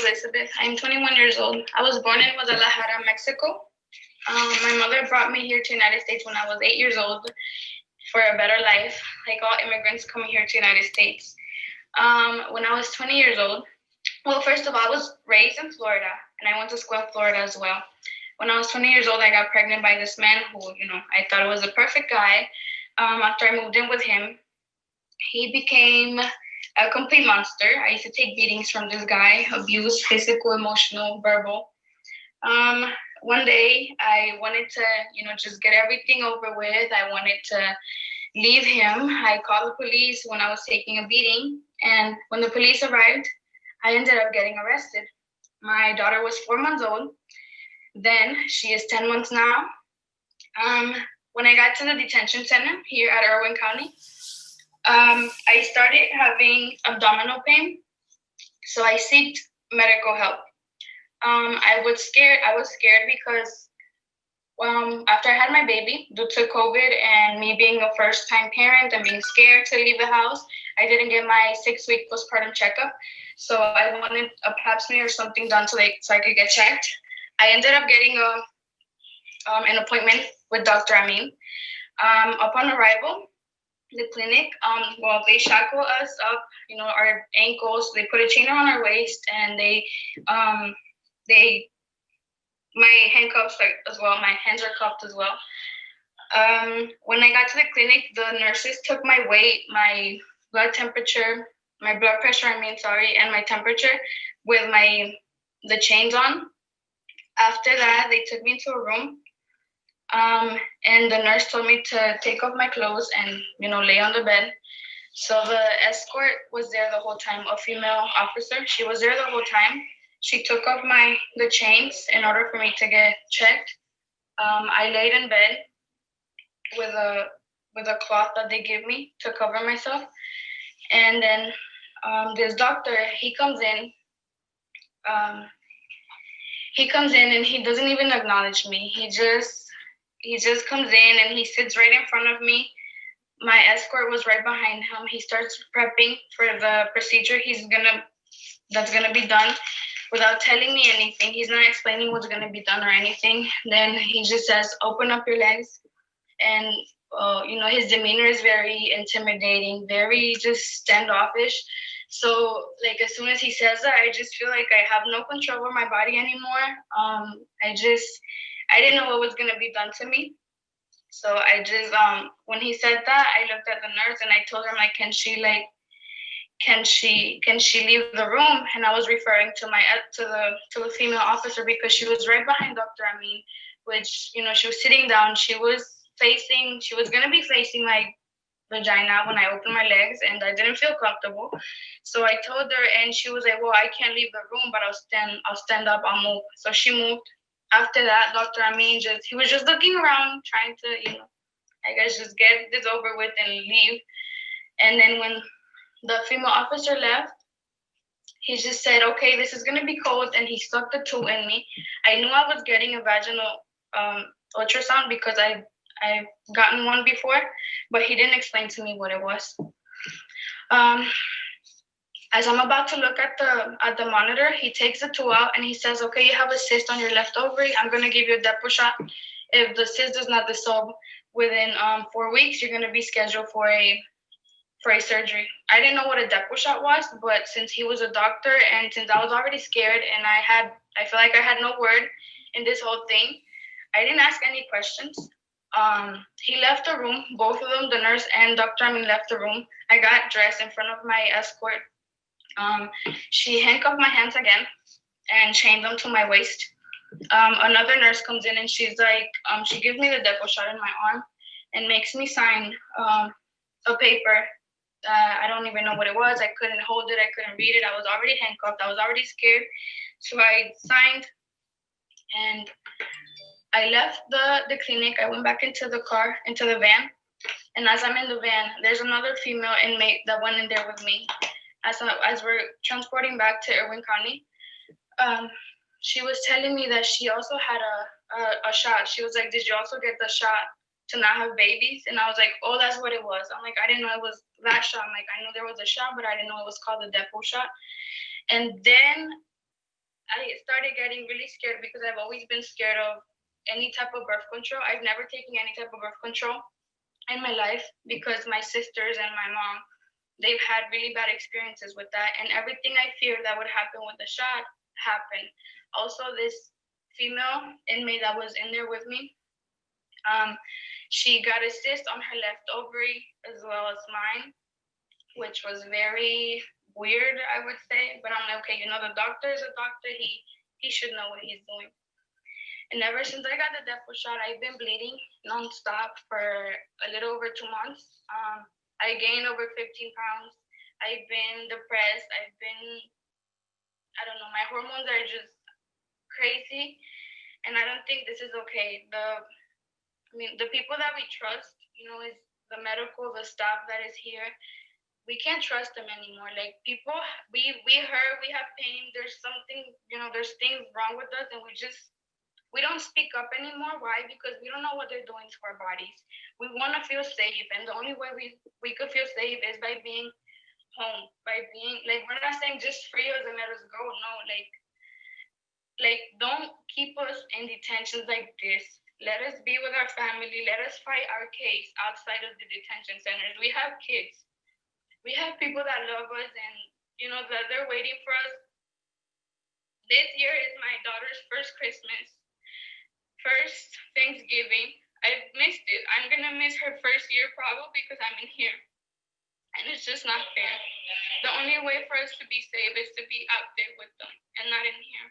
Elizabeth. I'm 21 years old. I was born in Guadalajara, Mexico. My mother brought me here to the United States when I was 8 years old for a better life, like all immigrants coming here to the United States. When I was 20 years old, well, first of all, I was raised in Florida, and I went to school in Florida as well. When I was 20 years old, I got pregnant by this man who, I thought was a perfect guy. After I moved in with him, he became a complete monster. I used to take beatings from this guy, abuse, physical, emotional, verbal. One day I wanted to, just get everything over with. I wanted to leave him. I called the police when I was taking a beating. And when the police arrived, I ended up getting arrested. My daughter was 4 months old. Then she is 10 months now. When I got to the detention center here at Irwin County, I started having abdominal pain. So I sought medical help. I was scared because after I had my baby, due to COVID and me being a first-time parent and being scared to leave the house, I didn't get my 6-week postpartum checkup. So I wanted a pap smear or something done so I could get checked. I ended up getting an appointment with Dr. Amin. Upon arrival, the clinic, they shackle us up, our ankles. They put a chain around our waist, and my handcuffs as well. My hands are cuffed as well. When I got to the clinic, the nurses took my weight, my blood temperature, my blood pressure, and my temperature with the chains on. After that, they took me into a room, and the nurse told me to take off my clothes and, lay on the bed. So the escort was there the whole time, a female officer. She was there the whole time. She took off the chains in order for me to get checked. I laid in bed with a cloth that they give me to cover myself. And then this doctor, he comes in and he doesn't even acknowledge me. He just comes in and he sits right in front of me. My escort was right behind him. He starts prepping for the procedure that's gonna be done without telling me anything. He's not explaining what's gonna be done or anything. Then he just says, "Open up your legs." And his demeanor is very intimidating, very just standoffish. So as soon as he says that, I just feel like I have no control over my body anymore. I didn't know what was gonna be done to me. So I just when he said that, I looked at the nurse and I told her, can she leave the room? And I was referring to the female officer because she was right behind Dr. Amin, which she was sitting down. She was gonna be facing my vagina when I opened my legs, and I didn't feel comfortable. So I told her, and she was like, "Well, I can't leave the room, but I'll stand up, I'll move." So she moved. After that, Dr. Amin he was just looking around, trying to, I guess just get this over with and leave. And then when the female officer left, he just said, "Okay, this is gonna be cold," and he stuck the tool in me. I knew I was getting a vaginal ultrasound because I've gotten one before, but he didn't explain to me what it was. As I'm about to look at the monitor, he takes the tool out and he says, "Okay, you have a cyst on your left ovary. I'm gonna give you a Depo shot. If the cyst does not dissolve within 4 weeks, you're gonna be scheduled for a surgery." I didn't know what a Depo shot was, but since he was a doctor and since I was already scared and I feel like I had no word in this whole thing, I didn't ask any questions. He left the room. Both of them, the nurse and Dr. Amin, left the room. I got dressed in front of my escort. She handcuffed my hands again and chained them to my waist. Another nurse comes in and she's like, she gives me the Depo shot in my arm and makes me sign a paper. I don't even know what it was. I couldn't hold it. I couldn't read it. I was already handcuffed. I was already scared. So I signed and I left the clinic. I went back into the van. And as I'm in the van, there's another female inmate that went in there with me. As we're transporting back to Irwin County, she was telling me that she also had a shot. She was like, "Did you also get the shot to not have babies?" And I was like, "Oh, that's what it was." I'm like, "I didn't know it was that shot." I'm like, "I knew there was a shot, but I didn't know it was called the Depo shot." And then I started getting really scared because I've always been scared of any type of birth control. I've never taken any type of birth control in my life because my sisters and my mom, they've had really bad experiences with that. And everything I feared that would happen with the shot happened. Also, this female inmate that was in there with me, she got a cyst on her left ovary as well as mine, which was very weird, I would say. But I'm like, okay, the doctor is a doctor. He should know what he's doing. And ever since I got the Depo shot, I've been bleeding nonstop for a little over 2 months. I gained over 15 pounds. I've been depressed. I don't know, my hormones are just crazy. And I don't think this is okay. The people that we trust, is the medical, the staff that is here. We can't trust them anymore. Like, people, we hurt, we have pain. There's something, there's things wrong with us, and we don't speak up anymore. Why? Because we don't know what they're doing to our bodies. We want to feel safe, and the only way we could feel safe is by being home, by being, like, we're not saying just free us and let us go. No, like don't keep us in detentions like this. Let us be with our family. Let us fight our case outside of the detention centers. We have kids. We have people that love us, and that they're waiting for us. This year is my daughter's first Christmas, first Thanksgiving. I've missed it. I'm gonna miss her first year probably because I'm in here. And it's just not fair. The only way for us to be safe is to be out there with them and not in here.